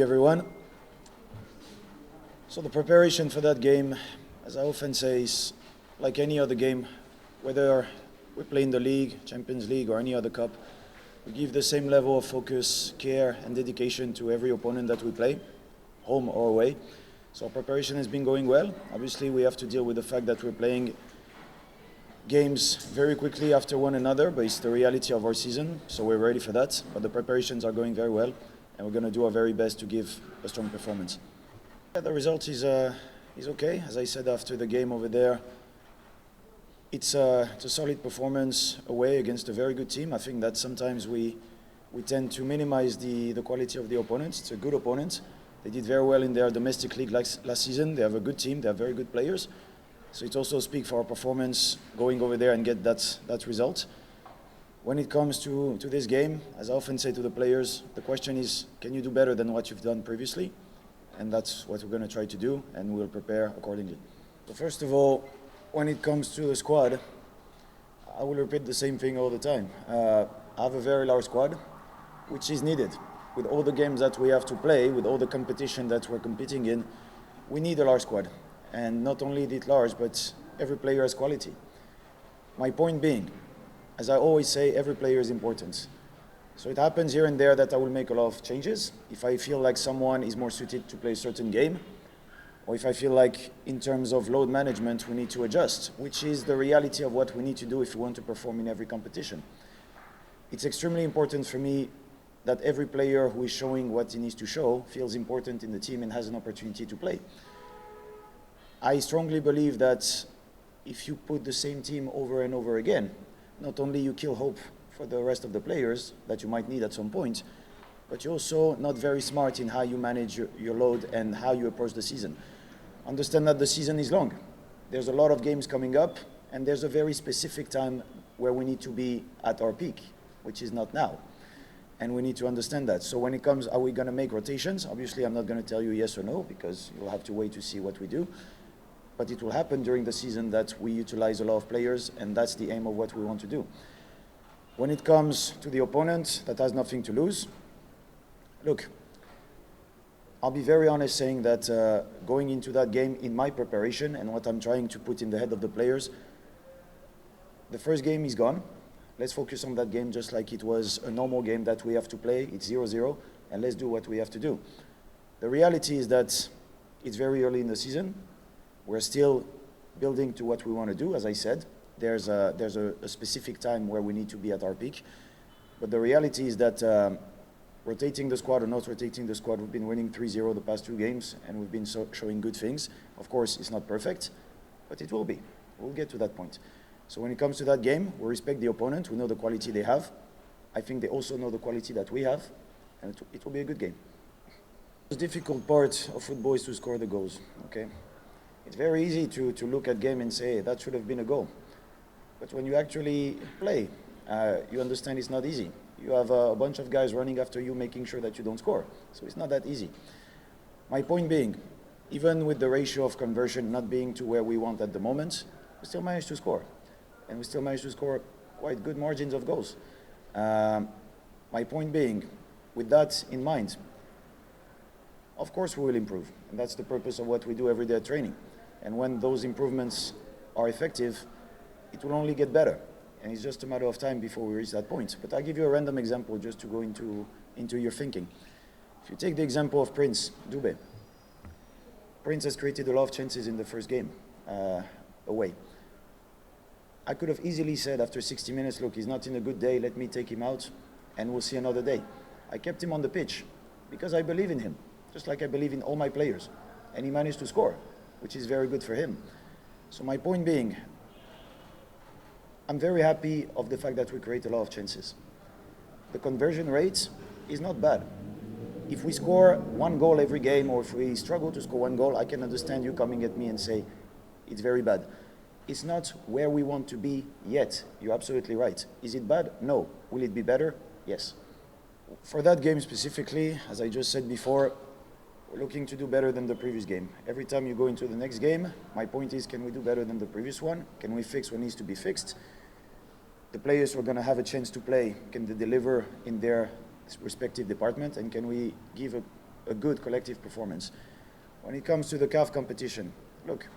everyone. So the preparation for that game, as I often say, is like any other game, whether we play in the league, Champions League, or any other cup. We give the same level of focus, care, and dedication to every opponent that we play, home or away. So our preparation has been going well. Obviously, we have to deal with the fact that we're playing games very quickly after one another, but it's the reality of our season, so we're ready for that. But the preparations are going very well, and we're going to do our very best to give a strong performance. Yeah, the result is okay. As I said after the game over there, it's a solid performance away against a very good team. I think that sometimes we tend to minimize the quality of the opponents. It's a good opponent. They did very well in their domestic league last season. They have a good team. They have very good players. So it also speaks for our performance going over there and get that result. When it comes to this game, as I often say to the players, the question is, can you do better than what you've done previously? And that's what we're going to try to do, and we'll prepare accordingly. So first of all, when it comes to the squad, I will repeat the same thing all the time. I have a very large squad, which is needed. With all the games that we have to play, with all the competition that we're competing in, we need a large squad. And not only is it large, but every player has quality. My point being, as I always say, every player is important. So it happens here and there that I will make a lot of changes. If I feel like someone is more suited to play a certain game, or if I feel like in terms of load management we need to adjust, which is the reality of what we need to do if we want to perform in every competition. It's extremely important for me that every player who is showing what he needs to show feels important in the team and has an opportunity to play. I strongly believe that if you put the same team over and over again, not only you kill hope for the rest of the players that you might need at some point, but you're also not very smart in how you manage your load and how you approach the season. Understand that the season is long. There's a lot of games coming up, and there's a very specific time where we need to be at our peak, which is not now. And we need to understand that. So when it comes, are we going to make rotations? Obviously, I'm not going to tell you yes or no, because you'll have to wait to see what we do. But it will happen during the season that we utilize a lot of players, and that's the aim of what we want to do. When it comes to the opponent that has nothing to lose, look, I'll be very honest saying that going into that game in my preparation and what I'm trying to put in the head of the players, the first game is gone. Let's focus on that game just like it was a normal game that we have to play. It's 0-0, and let's do what we have to do. The reality is that it's very early in the season. We're still building to what we want to do. As I said, there's a specific time where we need to be at our peak. But the reality is that rotating the squad or not rotating the squad, we've been winning 3-0 the past two games, and we've been showing good things. Of course, it's not perfect, but it will be. We'll get to that point. So when it comes to that game, we respect the opponent. We know the quality they have. I think they also know the quality that we have, and it will be a good game. The difficult part of football is to score the goals, okay? It's very easy to look at game and say, that should have been a goal. But when you actually play, you understand it's not easy. You have a bunch of guys running after you, making sure that you don't score. So it's not that easy. My point being, even with the ratio of conversion not being to where we want at the moment, we still managed to score. And we still managed to score quite good margins of goals. My point being, with that in mind, of course we will improve. And that's the purpose of what we do every day at training. And when those improvements are effective, it will only get better. And it's just a matter of time before we reach that point. But I'll give you a random example just to go into your thinking. If you take the example of Prince Dube. Prince has created a lot of chances in the first game, away. I could have easily said after 60 minutes, look, he's not in a good day, let me take him out, and we'll see another day. I kept him on the pitch because I believe in him, just like I believe in all my players. And he managed to score, which is very good for him. So my point being, I'm very happy of the fact that we create a lot of chances. The conversion rate is not bad. If we score one goal every game, or if we struggle to score one goal, I can understand you coming at me and say, it's very bad. It's not where we want to be yet. You're absolutely right. Is it bad? No. Will it be better? Yes. For that game specifically, as I just said before, we're looking to do better than the previous game. Every time you go into the next game, my point is, can we do better than the previous one? Can we fix what needs to be fixed? The players who are going to have a chance to play, can they deliver in their respective department? And can we give a good collective performance. When it comes to the CAF competition, look,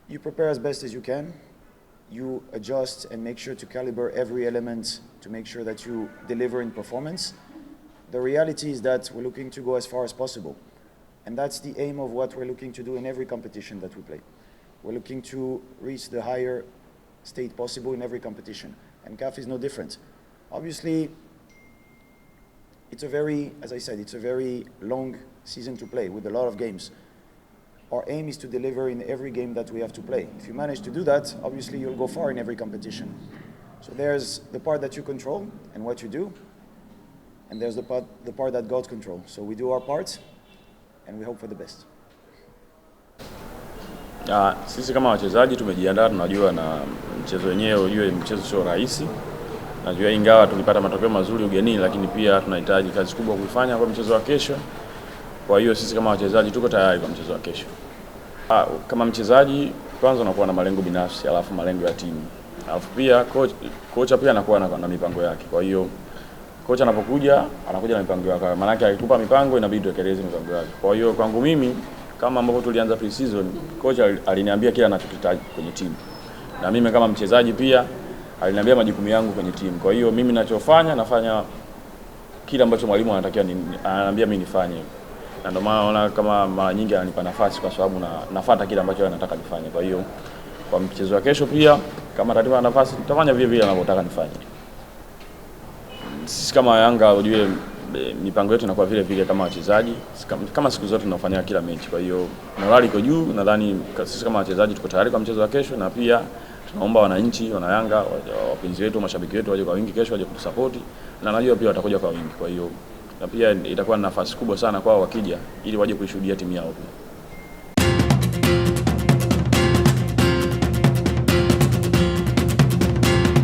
you prepare as best as you can. You adjust and make sure to calibrate every element to make sure that you deliver in performance. The reality is that we're looking to go as far as possible. And that's the aim of what we're looking to do in every competition that we play. We're looking to reach the higher state possible in every competition. And CAF is no different. Obviously, it's a very, as I said, it's a very long season to play with a lot of games. Our aim is to deliver in every game that we have to play. If you manage to do that, obviously you'll go far in every competition. So there's the part that you control and what you do, and there's the part that God controls. So we do our part, and we hope for the best. Sisi kama wachezaji tumejiandaa, tunajua na mchezo wenyewe, ujue mchezo sio rahisi. Najua ingawa tulipata matokeo mazuri ugenini, lakini pia tunahitaji kazi kubwa kuifanya kwa mchezo wa kesho. Kwa hiyo sisi kama wachezaji tuko tayari kwa mchezo wa kesho. Kama mchezaji kwanza unakuwa na malengo binafsi, alafu malengo ya timu. Alafu pia kocha pia anakuwa na mipango yake. Kwa hiyo kocha anapokuja anakuja na mipango yake. Maana yake akikupa mipango inabidi utekeleze mipango yake. Kwa hiyo kwangu mimi kama ambavyo tulianza pre-season, kocha aliniambia kila anachokitaji kwenye timu. Na mimi kama mchezaji pia aliniambia majukumu yangu kwenye timu. Kwa hiyo mimi ninachofanya nafanya kila ambacho mwalimu ananiambia mimi nifanye. Na ndio maana naona kama mara nyingi ananipa nafasi kwa sababu nafuata kile ambacho anataka nifanye. Kwa hiyo kwa mchezo wa kesho pia kama atanipa nafasi nitafanya vile vile anavyotaka nifanye. Sisi kama Yanga ujue mipango yetu inakuwa vile vile kama wachezaji, kama siku zote tunafanya kila mechi. Kwa hiyo morali iko juu, nadhani sisi kama wachezaji tuko tayari kwa mchezo wa kesho, na pia tunaomba wananchi, wana Yanga, wapenzi wetu, mashabiki wetu waje kwa wingi kesho, waje kutusupport, na najua pia watakuja kwa wingi. Kwa hiyo na pia itakuwa na nafasi kubwa sana kwao wakija ili waje kuishuhudia timu yao pia.